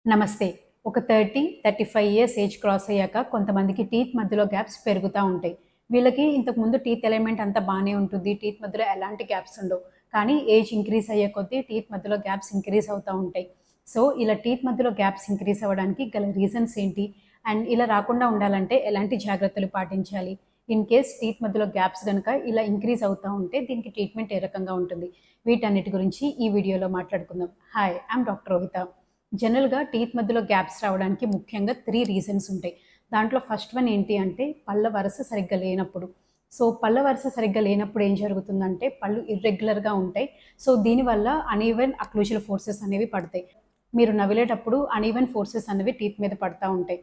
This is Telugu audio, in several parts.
నమస్తే. ఒక 35 ఇయర్స్ ఏజ్ క్రాస్ అయ్యాక కొంతమందికి టీత్ మధ్యలో గ్యాప్స్ పెరుగుతా ఉంటాయి. వీళ్ళకి ఇంతకుముందు టీత్ అలైన్‌మెంట్ అంతా బానే ఉంటుంది. టీత్ మధ్యలో ఎలాంటి గ్యాప్స్ ఉండవు. కానీ ఏజ్ ఇంక్రీజ్ అయ్యే కొద్దీ టీత్ మధ్యలో గ్యాప్స్ ఇంక్రీజ్ అవుతా ఉంటాయి. సో, ఇలా టీత్ మధ్యలో గ్యాప్స్ ఇంక్రీజ్ అవ్వడానికి గల రీజన్స్ ఏంటి? అండ్ ఇలా రాకుండా ఉండాలంటే ఎలాంటి జాగ్రత్తలు పాటించాలి? ఇన్ కేస్ టీత్ మధ్యలో గ్యాప్స్ గనక ఇలా ఇంక్రీజ్ అవుతా ఉంటే దీనికి ట్రీట్మెంట్ ఏ రకంగా ఉంటుంది? వీటన్నిటి గురించి ఈ వీడియోలో మాట్లాడుకుందాం. హాయ్! I'm doctor Rohitha. జనరల్‌గా టీత్ మధ్యలో గ్యాప్స్ రావడానికి ముఖ్యంగా 3 రీజన్స్ ఉంటాయి. దాంట్లో ఫస్ట్ వన్ ఏంటి అంటే పళ్ళ వరస సరిగ్గా లేనప్పుడు. సో, పళ్ళ వరస సరిగ్గా లేనప్పుడు ఏం జరుగుతుందంటే పళ్ళు ఇర్రెగ్యులర్‌గా ఉంటాయి. సో, దీనివల్ల అనీవెన్ అక్లూజల్ ఫోర్సెస్ అనేవి పడతాయి. మీరు నమిలేటప్పుడు అనీవెన్ ఫోర్సెస్ అనేవి టీత్ మీద పడతా ఉంటాయి.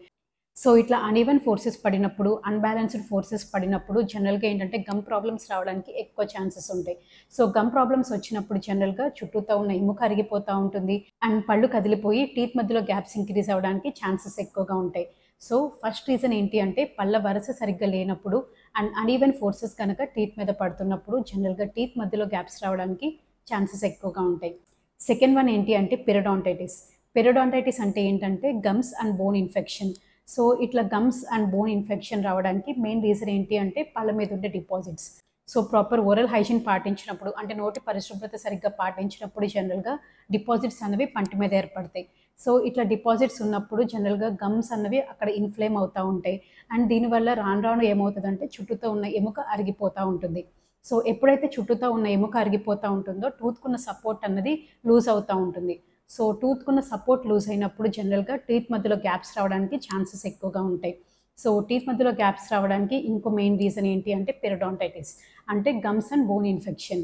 సో, ఇట్లా అనీవెన్ ఫోర్సెస్ పడినప్పుడు, అన్‌బాలెన్స్‌డ్ ఫోర్సెస్ పడినప్పుడు జనరల్‌గా ఏంటంటే గమ్ ప్రాబ్లమ్స్ రావడానికి ఎక్కువ ఛాన్సెస్ ఉంటాయి. సో, గమ్ ప్రాబ్లమ్స్ వచ్చినప్పుడు జనరల్‌గా చుట్టూతా ఉన్న ఎముక అరిగిపోతా ఉంటుంది. అండ్ పళ్ళు కదిలిపోయి టీత్ మధ్యలో గ్యాప్స్ ఇంక్రీజ్ అవ్వడానికి ఛాన్సెస్ ఎక్కువగా ఉంటాయి. సో, ఫస్ట్ రీజన్ ఏంటి అంటే పళ్ళ వరస సరిగ్గా లేనప్పుడు అండ్ అనీవెన్ ఫోర్సెస్ కనుక టీత్ మీద పడుతున్నప్పుడు జనరల్‌గా టీత్ మధ్యలో గ్యాప్స్ రావడానికి ఛాన్సెస్ ఎక్కువగా ఉంటాయి. సెకండ్ వన్ ఏంటి అంటే పెరిడాంటైటిస్. పెరిడాంటైటిస్ అంటే ఏంటంటే gums and bone infection. So, ఇట్లా గమ్స్ అండ్ బోన్ ఇన్ఫెక్షన్ రావడానికి మెయిన్ రీజన్ ఏంటి అంటే పళ్ళ మీద ఉండే deposits. So, proper oral hygiene పాటించినప్పుడు అంటే నోటి పరిశుభ్రత సరిగ్గా పాటించినప్పుడు జనరల్‌గా డిపాజిట్స్ అనేవి పంటి మీద ఏర్పడతాయి. సో, ఇట్లా డిపాజిట్స్ ఉన్నప్పుడు జనరల్‌గా గమ్స్ అన్నవి అక్కడ ఇన్‌ఫ్లేమ్ అవుతా ఉంటాయి. అండ్ దీనివల్ల రాను రాను ఏమవుతదంటే చుట్టూతా ఉన్న ఎముక అరిగిపోతా ఉంటుంది. సో, ఎప్పుడైతే చుట్టూతా ఉన్న ఎముక అరిగిపోతా ఉంటుందో టూత్‌కున్న సపోర్ట్ అన్నది లూజ్ అవుతా ఉంటుంది. సో, టూత్‌కున్న సపోర్ట్ లూజ్ అయినప్పుడు జనరల్‌గా టీత్ మధ్యలో గ్యాప్స్ రావడానికి ఛాన్సెస్ ఎక్కువగా ఉంటాయి. సో, టీత్ మధ్యలో గ్యాప్స్ రావడానికి ఇంకో మెయిన్ రీజన్ ఏంటి అంటే పెరిడాంటైటిస్ అంటే gums and bone infection.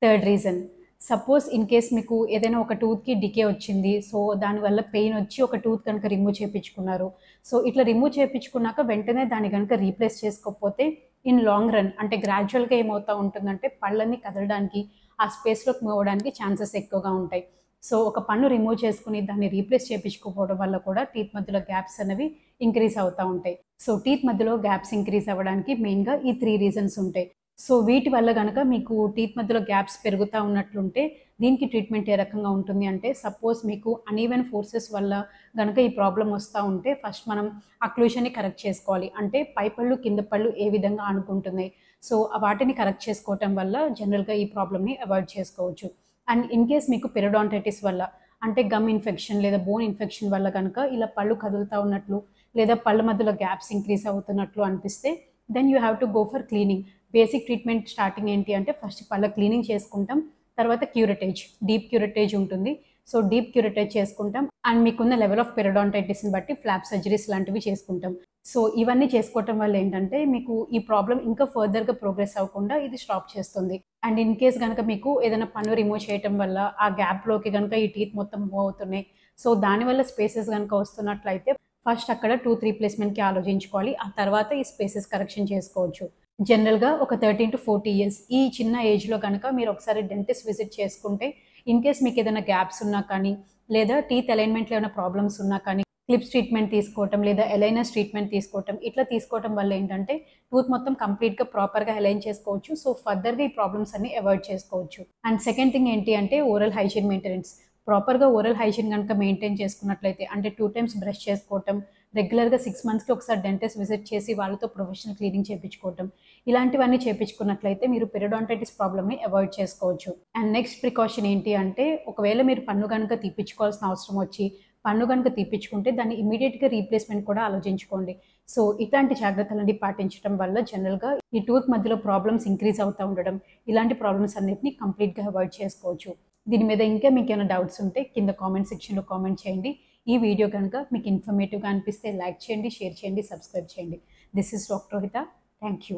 Third reason suppose in case మీకు ఏదైనా ఒక టూత్‌కి డికే వచ్చింది. సో, దానివల్ల పెయిన్ వచ్చి ఒక టూత్ కనుక రిమూవ్ చేపించుకున్నారు. సో, ఇట్లా రిమూవ్ చేపించుకున్నాక వెంటనే దాన్ని గనుక రీప్లేస్ చేసుకోకపోతే ఇన్ లాంగ్ రన్ అంటే గ్రాడ్యువల్‌గా ఏమవుతా ఉంటుందంటే పళ్ళన్నీ కదలడానికి, ఆ స్పేస్‌లోకి మూవ్ అవ్వడానికి ఛాన్సెస్ ఎక్కువగా ఉంటాయి. సో, ఒక పన్ను రిమూవ్ చేసుకొని దాన్ని రీప్లేస్ చేపించుకోకపోవడం వల్ల కూడా టీత్ మధ్యలో గ్యాప్స్ అనేవి ఇంక్రీజ్ అవుతా ఉంటాయి. సో, టీత్ మధ్యలో గ్యాప్స్ ఇంక్రీజ్ అవ్వడానికి మెయిన్‌గా ఈ 3 రీజన్స్ ఉంటాయి. సో, వీటి వల్ల గనక మీకు టీత్ మధ్యలో గ్యాప్స్ పెరుగుతా ఉన్నట్లుంటే దీనికి ట్రీట్మెంట్ ఏ రకంగా ఉంటుంది అంటే సపోజ్ మీకు అనీవెన్ ఫోర్సెస్ వల్ల గనక ఈ ప్రాబ్లమ్ వస్తా ఉంటే ఫస్ట్ మనం అక్లూజన్‌ని కరెక్ట్ చేసుకోవాలి. అంటే పై పళ్ళు, కింద పళ్ళు ఏ విధంగా ఆనుకుంటున్నాయి. సో, వాటిని కరెక్ట్ చేసుకోవటం వల్ల జనరల్‌గా ఈ ప్రాబ్లమ్‌ని అవాయిడ్ చేసుకోవచ్చు. అండ్ ఇన్ కేస్ మీకు పెరిడాంటైటిస్ వల్ల అంటే గమ్ ఇన్ఫెక్షన్ లేదా బోన్ ఇన్ఫెక్షన్ వల్ల గనక ఇలా పళ్ళు కదులుతా ఉన్నట్లు లేదా పళ్ళ మధ్యలో గ్యాప్స్ ఇంక్రీజ్ అవుతున్నట్లు అనిపిస్తే then you have to go for cleaning. Basic treatment starting ఏంటి అంటే ఫస్ట్ పళ్ళ క్లీనింగ్ చేసుకుంటాం. తర్వాత క్యూరటేజ్, డీప్ క్యూరటేజ్ ఉంటుంది. సో, డీప్ క్యూరటేజ్ చేసుకుంటాం. అండ్ మీకున్న లెవెల్ ఆఫ్ పెరిడాంటైటిస్‌ని బట్టి ఫ్లాప్ సర్జరీస్ లాంటివి చేసుకుంటాం. సో, ఇవన్నీ చేసుకోవటం వల్ల ఏంటంటే మీకు ఈ ప్రాబ్లమ్ ఇంకా ఫర్దర్‌గా ప్రోగ్రెస్ అవ్వకుండా ఇది స్టాప్ చేస్తుంది. అండ్ ఇన్ కేస్ గనక మీకు ఏదైనా పన్ను రిమూవ్ చేయటం వల్ల ఆ గ్యాప్‌లోకి గనక ఈ టీత్ మొత్తం మూవ్ అవుతున్నాయి. సో, దానివల్ల స్పేసెస్ గనక వస్తున్నట్లయితే ఫస్ట్ అక్కడ టూత్ రీప్లేస్‌మెంట్‌కి ఆలోచించుకోవాలి. ఆ తర్వాత ఈ స్పేసెస్ కరెక్షన్ చేసుకోవచ్చు. జనరల్‌గా ఒక 13-40 ఇయర్స్ ఈ చిన్న ఏజ్‌లో గనక మీరు ఒకసారి డెంటిస్ట్ విజిట్ చేసుకుంటే ఇన్ కేస్ మీకేదైనా గ్యాప్స్ ఉన్నా కానీ, లేదా టీత్ అలైన్‌మెంట్‌లో ఏమైనా ప్రాబ్లమ్స్ ఉన్నా కానీ, క్లిప్స్ ట్రీట్మెంట్ తీసుకోవటం, లేదా అలైనర్స్ ట్రీట్మెంట్ తీసుకోవటం, ఇట్లా తీసుకోవటం వల్ల ఏంటంటే టూత్ మొత్తం కంప్లీట్‌గా ప్రాపర్‌గా అలైన్ చేసుకోవచ్చు. సో, ఫర్దర్‌గా ఈ ప్రాబ్లమ్స్ అన్నీ అవాయిడ్ చేసుకోవచ్చు. అండ్ సెకండ్ థింగ్ ఏంటి అంటే ఓరల్ హైజీన్ మెయింటెనెన్స్. ప్రాపర్‌గా ఓరల్ హైజీన్ గనక మెయింటైన్ చేసుకున్నట్లయితే అంటే 2 టైమ్స్ బ్రష్ చేసుకోవటం, రెగ్యులర్‌గా 6 మంత్స్‌కి ఒకసారి డెంటిస్ట్ విజిట్ చేసి వాళ్ళతో ప్రొఫెషనల్ క్లీనింగ్ చేపించుకోవటం, ఇలాంటివన్నీ చేపించుకున్నట్లయితే మీరు పెరిడాంటైటిస్ ప్రాబ్లమ్‌ని అవాయిడ్ చేసుకోవచ్చు. అండ్ నెక్స్ట్ ప్రికాషన్ ఏంటి అంటే ఒకవేళ మీరు పన్ను గనుక తీపించుకోవాల్సిన అవసరం వచ్చి, పన్ను గనుక తీపించుకుంటే దాన్ని ఇమ్మీడియేట్‌గా రీప్లేస్‌మెంట్ కూడా ఆలోచించుకోండి. సో, ఇట్లాంటి జాగ్రత్తలన్నీ పాటించడం వల్ల జనరల్‌గా ఈ టూత్ మధ్యలో ప్రాబ్లమ్స్ ఇంక్రీజ్ అవుతా ఉండడం, ఇలాంటి ప్రాబ్లమ్స్ అన్నిటిని కంప్లీట్‌గా అవాయిడ్ చేసుకోవచ్చు. దీని మీద ఇంకా మీకేమైనా డౌట్స్ ఉంటే కింద కామెంట్ సెక్షన్‌లో కామెంట్ చేయండి. ఈ వీడియో కనుక మీకు ఇన్ఫర్మేటివ్‌గా అనిపిస్తే లైక్ చేయండి, షేర్ చేయండి, సబ్స్క్రైబ్ చేయండి. This is doctor Rohitha. Thank you.